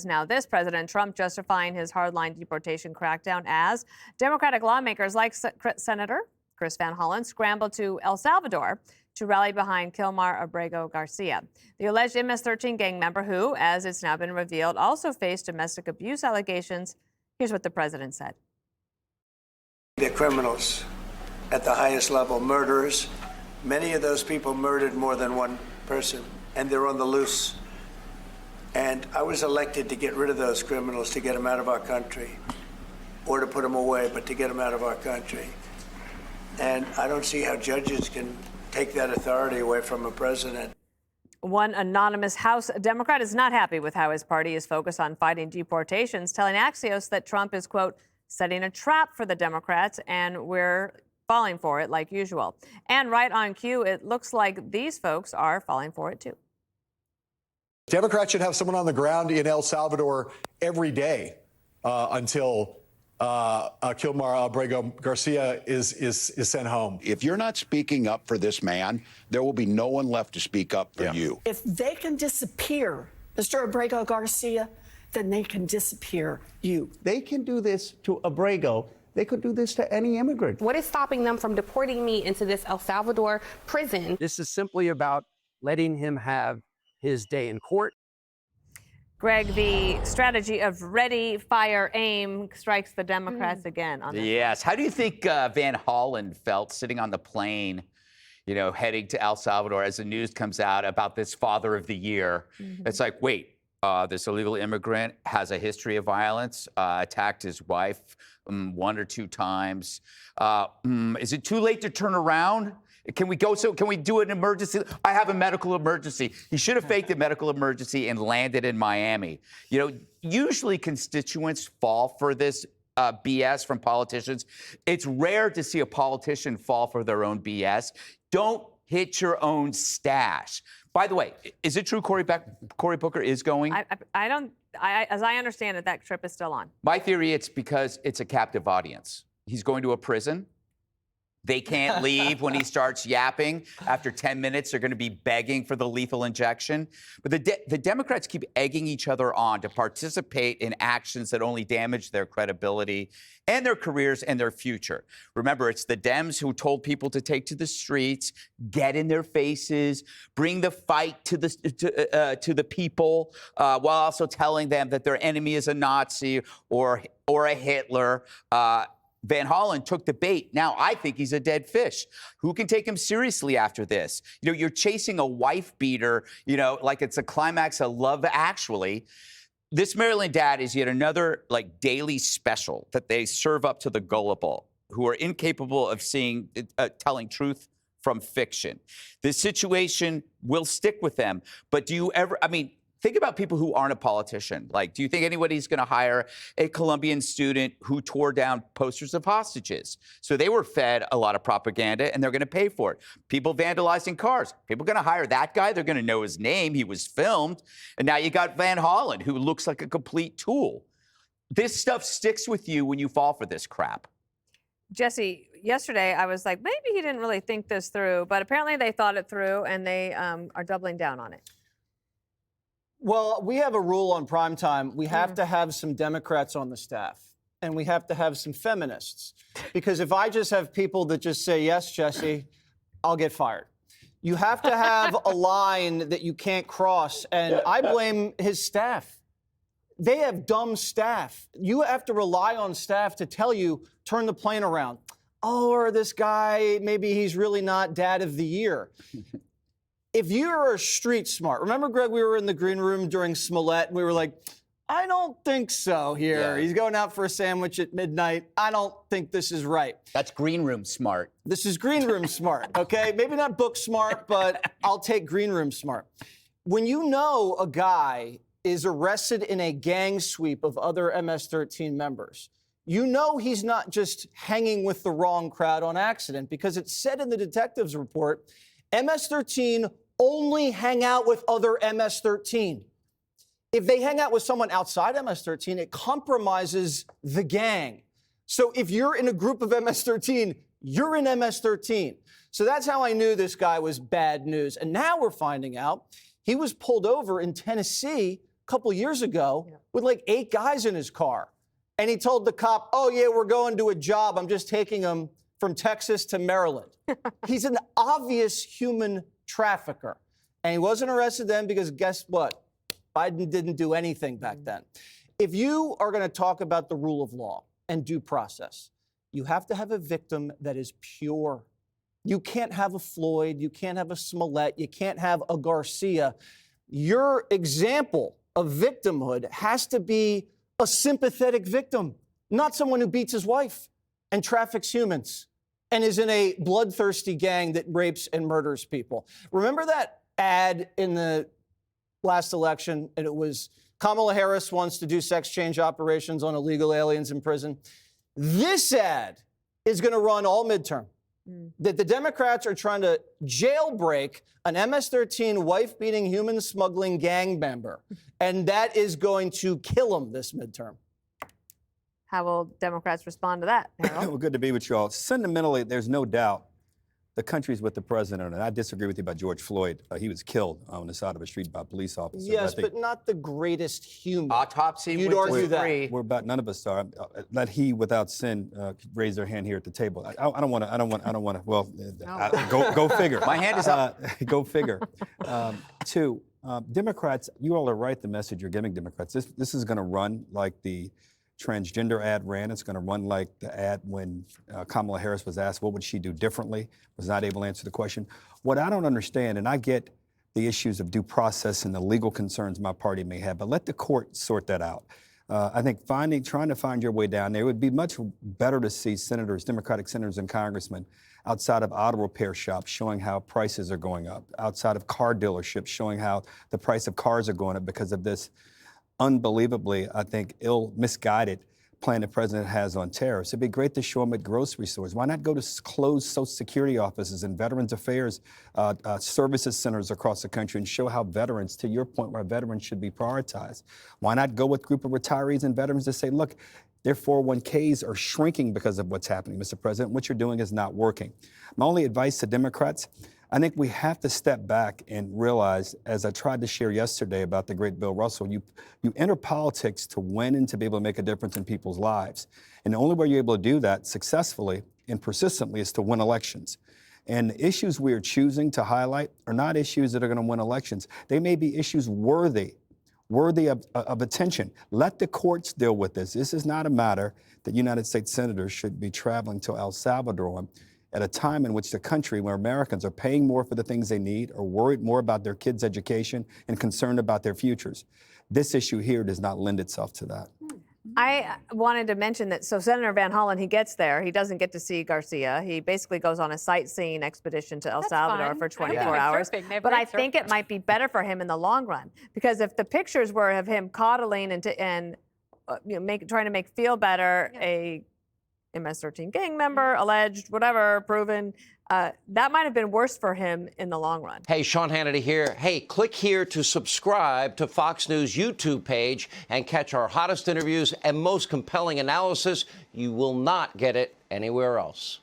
Now, this President Trump justifying his hardline deportation crackdown as Democratic lawmakers like Senator Chris Van Hollen scrambled to El Salvador to rally behind Kilmar Abrego Garcia, the alleged MS-13 gang member who, as it's now been revealed, also faced domestic abuse allegations. Here's what the president said. They're criminals at the highest level, murderers. Many of those people murdered more than one person, and they're on the loose. And I was elected to get rid of those criminals, to get them out of our country, or to put them away, but to get them out of our country. And I don't see how judges can take that authority away from a president. One anonymous House Democrat is not happy with how his party is focused on fighting deportations, telling Axios that Trump is, quote, setting a trap for the Democrats, and we're falling for it like usual. And right on cue, it looks like these folks are falling for it, too. Democrats should have someone on the ground in El Salvador every day until Kilmar Abrego Garcia is sent home. If you're not speaking up for this man, there will be no one left to speak up for you. If they can disappear Mr. Abrego Garcia, then they can disappear you. They can do this to Abrego. They could do this to any immigrant. What is stopping them from deporting me into this El Salvador prison? This is simply about letting him have his day in court. Greg, the strategy of ready, fire, aim strikes the Democrats again on this. Yes. How do you think Van Hollen felt sitting on the plane, you know, heading to El Salvador as the news comes out about this father of the year? It's like, wait, this illegal immigrant has a history of violence, attacked his wife 1 or 2 times. Is it too late to turn around? Can we do an emergency? I have a medical emergency. He should have faked a medical emergency and landed in Miami. You know, usually constituents fall for this BS from politicians. It's rare to see a politician fall for their own BS. Don't hit your own stash. By the way, is it true Cory Booker is going? As I understand it, that trip is still on. My theory, it's because it's a captive audience. He's going to a prison. They can't leave when he starts yapping. After 10 minutes, they're going to be begging for the lethal injection. But the Democrats keep egging each other on to participate in actions that only damage their credibility and their careers and their future. Remember, it's the Dems who told people to take to the streets, get in their faces, bring the fight to the people, while also telling them that their enemy is a Nazi or a Hitler. Van Hollen took the bait. Now I think he's a dead fish. Who can take him seriously after this? You know, you're chasing a wife beater, you know, like it's a climax of Love Actually. This Maryland dad is yet another like daily special that they serve up to the gullible who are incapable of telling truth from fiction. This situation will stick with them. But do you ever, think about people who aren't a politician. Like, do you think anybody's going to hire a Colombian student who tore down posters of hostages? So they were fed a lot of propaganda, and they're going to pay for it. People vandalizing cars. People going to hire that guy. They're going to know his name. He was filmed. And now you got Van Hollen, who looks like a complete tool. This stuff sticks with you when you fall for this crap. Jesse, yesterday I was like, maybe he didn't really think this through, but apparently they thought it through, and they are doubling down on it. Well, we have a rule on primetime. We have to have some Democrats on the staff, and we have to have some feminists. Because if I just have people that just say, yes, Jesse, I'll get fired. You have to have a line that you can't cross, and I blame his staff. They have dumb staff. You have to rely on staff to tell you, turn the plane around. Oh, or this guy, maybe he's really not dad of the year. If you're street smart, remember, Greg, we were in the green room during Smollett, and we were like, I don't think so here. Yeah. He's going out for a sandwich at midnight. I don't think this is right. That's green room smart. This is green room smart, okay? Maybe not book smart, but I'll take green room smart. When you know a guy is arrested in a gang sweep of other MS-13 members, you know he's not just hanging with the wrong crowd on accident, because it said in the detective's report, MS-13 only hang out with other MS-13. If they hang out with someone outside MS-13, it compromises the gang. So if you're in a group of MS-13, you're in MS-13. So that's how I knew this guy was bad news. And now we're finding out he was pulled over in Tennessee a couple years ago with like 8 guys in his car. And he told the cop, oh, yeah, we're going to a job. I'm just taking him from Texas to Maryland. He's an obvious human trafficker. And he wasn't arrested then because guess what? Biden didn't do anything back then. If you are going to talk about the rule of law and due process, you have to have a victim that is pure. You can't have a Floyd. You can't have a Smollett. You can't have a Garcia. Your example of victimhood has to be a sympathetic victim, not someone who beats his wife and traffics humans and is in a bloodthirsty gang that rapes and murders people. Remember that ad in the last election? And it was Kamala Harris wants to do sex change operations on illegal aliens in prison. This ad is going to run all midterm. That the Democrats are trying to jailbreak an MS-13 wife-beating, human-smuggling gang member. And that is going to kill him this midterm. How will Democrats respond to that, Harold? Well, good to be with you all. Fundamentally, there's no doubt the country's with the president. And I disagree with you about George Floyd. He was killed on the side of a street by a police officer. Yes, but not the greatest human. Autopsy. You'd argue that. We're about, none of us are. Let he without sin raise their hand here at the table. I don't want to. Well, go figure. My hand is up. Go figure. Two, Democrats, you all are right. The message you're giving Democrats. This is going to run like the transgender ad ran. It's going to run like the ad when Kamala Harris was asked what would she do differently, was not able to answer the question. What I don't understand, and I get the issues of due process and the legal concerns my party may have, but let the court sort that out. I think trying to find your way down there, it would be much better to see senators, Democratic senators and congressmen outside of auto repair shops showing how prices are going up, outside of car dealerships showing how the price of cars are going up because of this unbelievably, I think, misguided plan the president has on tariffs. It'd be great to show them at grocery stores. Why not go to closed Social Security offices and Veterans Affairs services centers across the country and show how veterans, to your point, where veterans should be prioritized? Why not go with a group of retirees and veterans to say, look, their 401ks are shrinking because of what's happening, Mr. President. What you're doing is not working. My only advice to Democrats, I think we have to step back and realize, as I tried to share yesterday about the great Bill Russell, you enter politics to win and to be able to make a difference in people's lives. And the only way you're able to do that successfully and persistently is to win elections. And the issues we are choosing to highlight are not issues that are going to win elections. They may be issues worthy of attention. Let the courts deal with this. This is not a matter that United States senators should be traveling to El Salvador at a time in which the country, where Americans are paying more for the things they need, are worried more about their kids' education and concerned about their futures. This issue here does not lend itself to that. I wanted to mention that, so Senator Van Hollen, he gets there. He doesn't get to see Garcia. He basically goes on a sightseeing expedition to El Salvador for 24 hours. But I think it might be better for him in the long run, because if the pictures were of him coddling and trying to make feel better a MS-13 gang member, alleged, whatever, proven, that might have been worse for him in the long run. Hey, Sean Hannity here. Hey, click here to subscribe to Fox News YouTube page and catch our hottest interviews and most compelling analysis. You will not get it anywhere else.